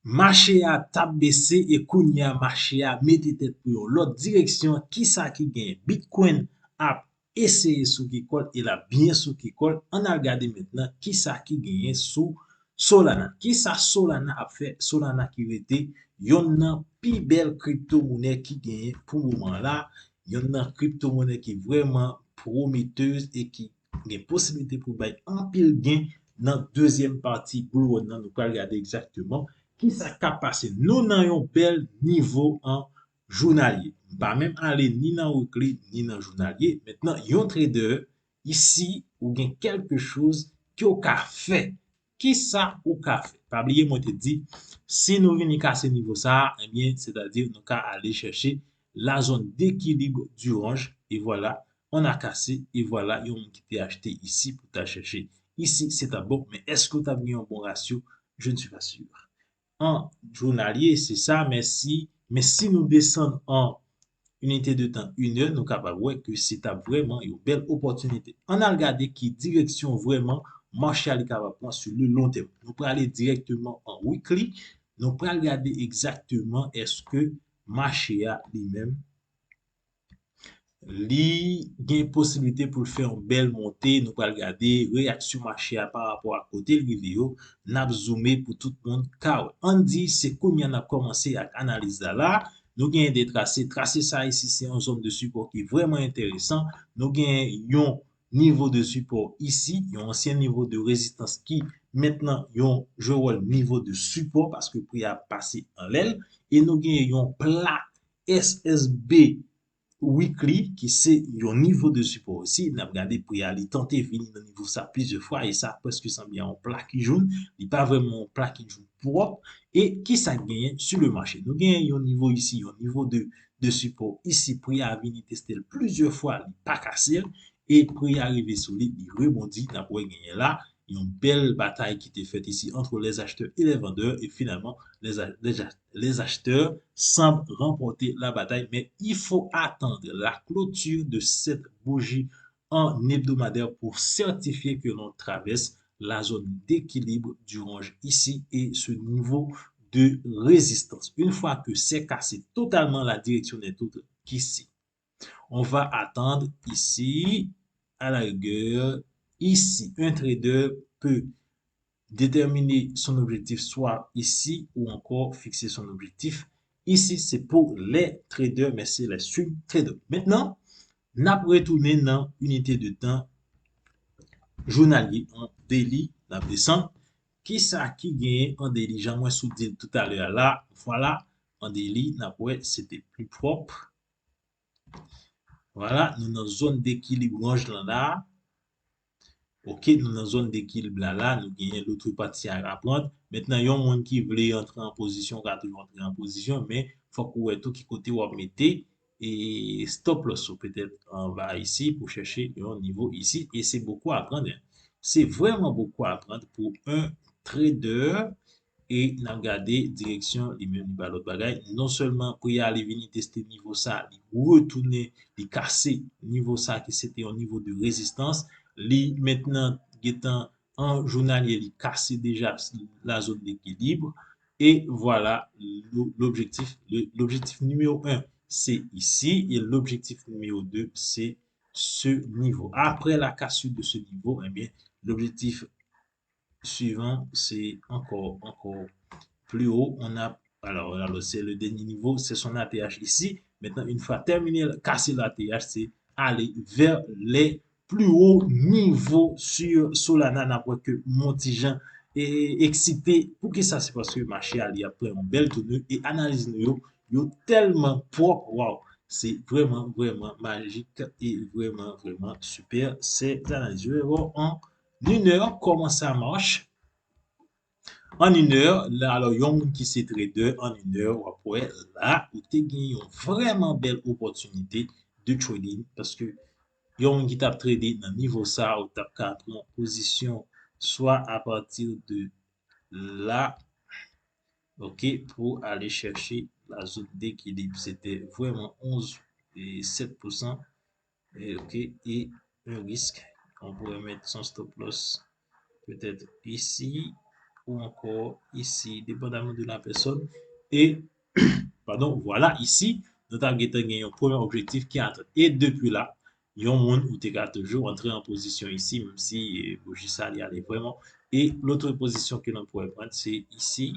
marché a tap baissé et kounya marché a mette tête pour l'autre direction qui ça qui gagne Bitcoin a essayé sous qui colle et la bien sous qui colle on a regardé maintenant qui ça qui gagne sous Solana qui ça Solana a fait Solana qui était yon nan pi belle crypto-monnaie qui gagne pour le moment là yon nan crypto-monnaie qui vraiment prometteuse et qui a possibilité pour bay en pile gain dans deuxième partie pour nous regarder exactement qui ça ka passé nous nan yon bel niveau en journalier pas même aller ni dans weekly ni dans journalier maintenant yon trader ici ou gen quelque chose qui au ka fait qui ça ou ka fait pas oublier moi te dit si nous venons casser niveau ça eh bien c'est-à-dire nous ka aller chercher la zone d'équilibre du range et voilà on a cassé et voilà yon qui était acheté ici pour ta chercher ici c'est un bon mais est-ce que tu as bien un bon ratio je ne suis pas sûr en journalier, c'est ça, mais si nous descendons en unité de temps, une heure, nous sommes capables de voir que c'est vraiment une belle opportunité. On a regardé qui direction vraiment marché est capable de prendre sur le long terme. Nous pouvons aller directement en weekly, nous pouvons regarder exactement est-ce que marché a lui-même li gen possibilité pour le faire une belle montée, nous allons regarder réaction marché par rapport à côté le vidéo, n'a zoomé pour tout le monde car on dit c'est combien on a commencé à analyser là, nous gagnons des tracés, tracé ça ici c'est une zone de support qui est vraiment intéressant, nous gagnons un niveau de support ici, un ancien niveau de résistance qui maintenant yon je vois le niveau de support parce que prix a passé en l'aile et nous gagnons plat SSB weekly qui c'est un niveau de support aussi n'a regardé pour y aller tenter venir dans niveau ça plusieurs fois et ça parce que ça bien en plat qui jaune il pas vraiment en plat qui jaune propre et qui ça gagne sur le marché nous gagnons un niveau ici un niveau de support ici pour y venir tester plusieurs fois il pas cassé et pour y arriver solide il rebondit n'a pas gagné là une belle bataille qui était faite ici entre les acheteurs et les vendeurs et finalement les acheteurs semblent remporter la bataille, mais il faut attendre la clôture de cette bougie en hebdomadaire pour certifier que l'on traverse la zone d'équilibre du range ici et ce niveau de résistance. Une fois que c'est cassé totalement la direction des taux qu'ici, on va attendre ici, à la rigueur, ici, un trader peut déterminer son objectif soit ici ou encore fixer son objectif. Ici, c'est pour les traders, mais c'est les swing traders. Maintenant, n'a retourné dans unité de temps journalier en daily, la descente. Qui ça qui gagne en daily? J'en moins sous dit tout à l'heure là. Voilà, en daily, c'était plus propre. Voilà, nous dans zone d'équilibre là. Ok, nous dans zone d'équilibre là, nous gagnons l'autre partie à apprendre. Maintenant, il y a un monde qui veut entrer en position, qui a toujours entrer en position, mais faut qu'on ait tout qui côté ou mettre et stop loss peut-être on va ici pour chercher un niveau ici et c'est beaucoup à apprendre. C'est vraiment beaucoup à apprendre pour un trader et n'a regardé direction les mêmes l'autre bagaille non seulement pour y aller venir tester niveau ça, retourner, casser niveau ça qui c'était au niveau de résistance li maintenant étant en journalier il casse déjà la zone d'équilibre et voilà l'objectif numéro un c'est ici et l'objectif numéro 2 c'est ce niveau après la cassure de ce niveau eh bien l'objectif suivant c'est encore plus haut on a alors c'est le dernier niveau c'est son ATH ici maintenant une fois terminé casser l'ATH c'est aller vers les plus hauts niveaux sur Solana n'importe que Montijan est excité pour que ça c'est parce que le marché a pris une belle tenue et analyse yo tellement propre wow c'est vraiment magique et vraiment super c'est analyse je vais voir en une heure comment ça marche en une heure, là, alors, yon qui se trader en une heure, ou après, là, ou te gen yon vraiment belle opportunité de trading parce que yon qui tap trader dans niveau ça, ou tap ka en position soit à partir de là, ok, pour aller chercher la zone d'équilibre. C'était vraiment 11,7%. Et, ok, et un risque. On pourrait mettre son stop loss peut-être ici ou encore ici, dépendamment de la personne. Et, pardon, voilà, ici, nous avons gagné un premier objectif qui est atteint. Et depuis là, il y a un monde où tu as toujours entré en position ici, même si Bogissa y allait vraiment. Et l'autre position que l'on pourrait prendre, c'est ici.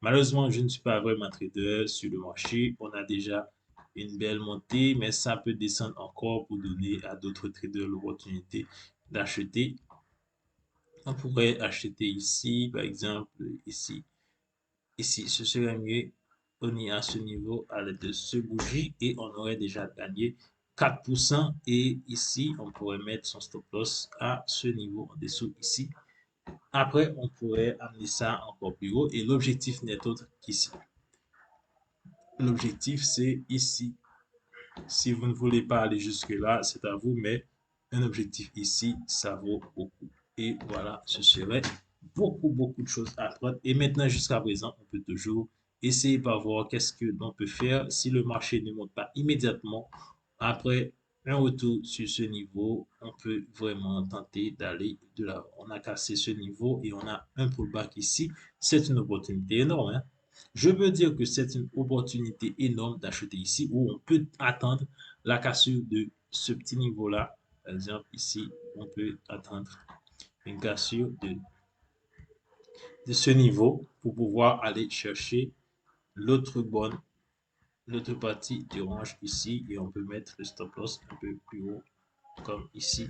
Malheureusement, je ne suis pas vraiment trader sur le marché. On a déjà une belle montée, mais ça peut descendre encore pour donner à d'autres traders l'opportunité d'acheter. On pourrait acheter ici, par exemple, ici. Ici, ce serait mieux. On est à ce niveau à l'aide de ce bougie et on aurait déjà gagné 4%. Et ici, on pourrait mettre son stop loss à ce niveau en dessous ici. Après, on pourrait amener ça encore plus haut et l'objectif n'est autre qu'ici. L'objectif, c'est ici. Si vous ne voulez pas aller jusque-là, c'est à vous, mais un objectif ici, ça vaut beaucoup. Et voilà, ce serait beaucoup de choses à prendre. Et maintenant, jusqu'à présent, on peut toujours essayer par voir qu'est-ce que l'on peut faire si le marché ne monte pas immédiatement. Après un retour sur ce niveau, on peut vraiment tenter d'aller de l'avant. On a cassé ce niveau et on a un pullback ici. C'est une opportunité énorme, hein? Je veux dire que c'est une opportunité énorme d'acheter ici où on peut attendre la cassure de ce petit niveau-là. Par exemple, ici, on peut attendre une cassure de ce niveau pour pouvoir aller chercher l'autre bonne, l'autre partie d'orange ici et on peut mettre le stop loss un peu plus haut comme ici.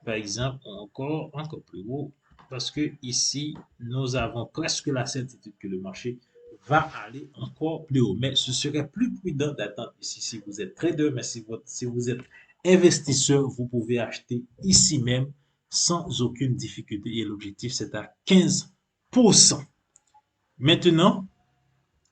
Par exemple, encore plus haut parce que ici, nous avons presque la certitude que le marché va aller encore plus haut. Mais ce serait plus prudent d'attendre ici si vous êtes trader, mais si vous êtes investisseur, vous pouvez acheter ici même sans aucune difficulté. Et l'objectif, c'est à 15%. Maintenant,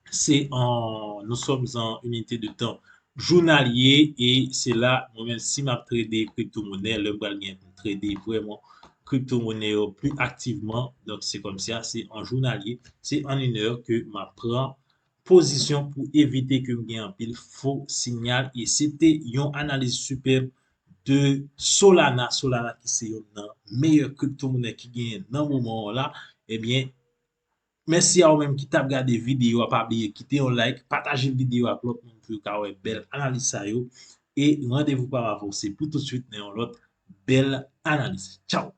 nous sommes en unité de temps journalier et c'est là, moi-même, si ma trader crypto-monnaie, le bal trader vraiment crypto-monnaie plus activement. Donc, c'est comme ça, c'est en journalier, c'est en une heure que ma prend position pour éviter que je un pile faux signal. Et c'était une analyse superbe de Solana. Solana qui c'est une meilleure crypto-monnaie qui gagne dans le moment là. Eh bien, merci à vous-même qui t'a regardé vidéo, pas oublier quitter un like, partager la vidéo avec l'autre monde pour avoir une belle analyse ça yo. Et rendez-vous par avance pour tout de suite dans l'autre belle analyse. Ciao.